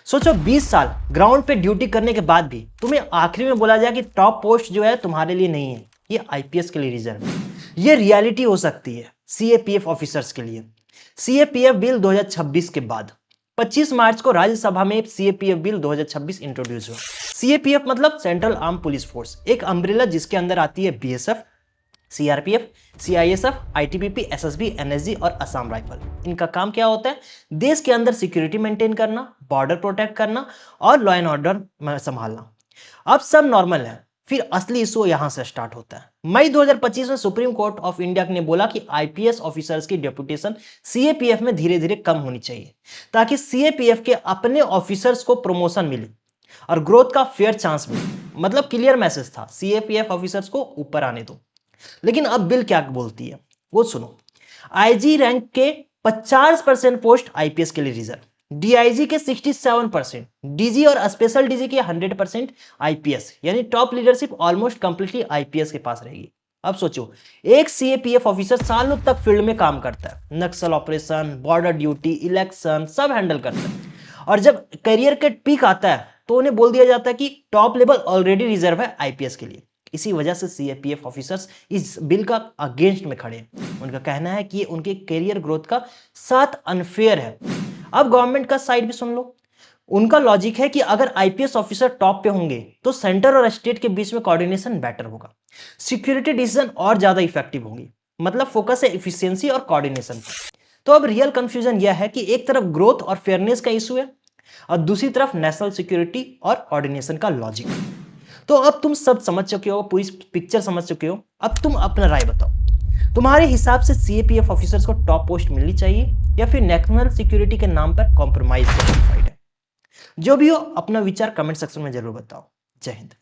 सोचो 20 साल ग्राउंड पे ड्यूटी करने के बाद भी तुम्हें आखिरी में बोला जाए कि टॉप पोस्ट जो है तुम्हारे लिए नहीं है, ये आईपीएस के लिए रिजर्व है। ये रियलिटी हो सकती है सीएपीएफ ऑफिसर्स के लिए। सीएपीएफ बिल 2026 के बाद 25 मार्च को राज्यसभा में सीएपीएफ बिल 2026 इंट्रोड्यूस हुआ। सीएपीएफ मतलब सेंट्रल आर्म पुलिस फोर्स, एक अम्ब्रेला जिसके अंदर आती है BSF, CRPF, CISF, ITBP, SSB, NSG और असम राइफल। इनका काम क्या होता है? देश के अंदर सिक्योरिटी मेंटेन करना, बॉर्डर प्रोटेक्ट करना और लॉ एंड ऑर्डर संभालना। अब सब नॉर्मल है, फिर असली इशू यहां से स्टार्ट होता है। मई 2025 में सुप्रीम कोर्ट ऑफ इंडिया ने बोला कि आईपीएस ऑफिसर्स की डेपुटेशन सीएपीएफ में धीरे धीरे कम होनी चाहिए, ताकि सीएपीएफ के अपने ऑफिसर्स को प्रमोशन मिले और ग्रोथ का फेयर चांस मिले। मतलब क्लियर मैसेज था, सीएपीएफ ऑफिसर्स को ऊपर आने दो। लेकिन अब बिल क्या बोलती है वो सुनो। आईजी रैंक के 50% पोस्ट आईपीएस के लिए रिजर्व, डीआईजी के 67%, डीजी और स्पेशल डीजी के 100% आईपीएस, यानी top leadership almost completely IPS के पास रहेगी। अब सोचो, एक सीएपीएफ ऑफिसर सालों तक फील्ड में काम करता है, नक्सल ऑपरेशन, बॉर्डर ड्यूटी, इलेक्शन सब हैंडल करता है, और जब करियर के पीक आता है तो उन्हें बोल दिया जाता है कि टॉप लेवल ऑलरेडी रिजर्व है आईपीएस के लिए। इसी वजह से सीएपीएफ ऑफिसर्स इस बिल का अगेंस्ट में खड़े हैं। उनका कहना है कि ये उनके करियर ग्रोथ का साथ अनफेयर है। अब गवर्नमेंट का साइड भी सुन लो। उनका लॉजिक है कि अगर आईपीएस ऑफिसर टॉप पे होंगे तो सेंटर और स्टेट के बीच में कोऑर्डिनेशन बेटर होगा, सिक्योरिटी डिसीजन और ज्यादा इफेक्टिव होंगी। मतलब फोकस है इफिशियंसी और कोऑर्डिनेशन पर। तो अब रियल कंफ्यूजन यह है कि एक तरफ ग्रोथ और फेयरनेस का इशू है और दूसरी तरफ नेशनल सिक्योरिटी और कोऑर्डिनेशन का लॉजिक। तो अब तुम सब समझ चुके हो, पूरी पिक्चर समझ चुके हो। अब तुम अपना राय बताओ, तुम्हारे हिसाब से सीएपीएफ ऑफिसर्स को टॉप पोस्ट मिलनी चाहिए या फिर नेशनल सिक्योरिटी के नाम पर कॉम्प्रोमाइज है? जो भी हो अपना विचार कमेंट सेक्शन में जरूर बताओ। जय हिंद।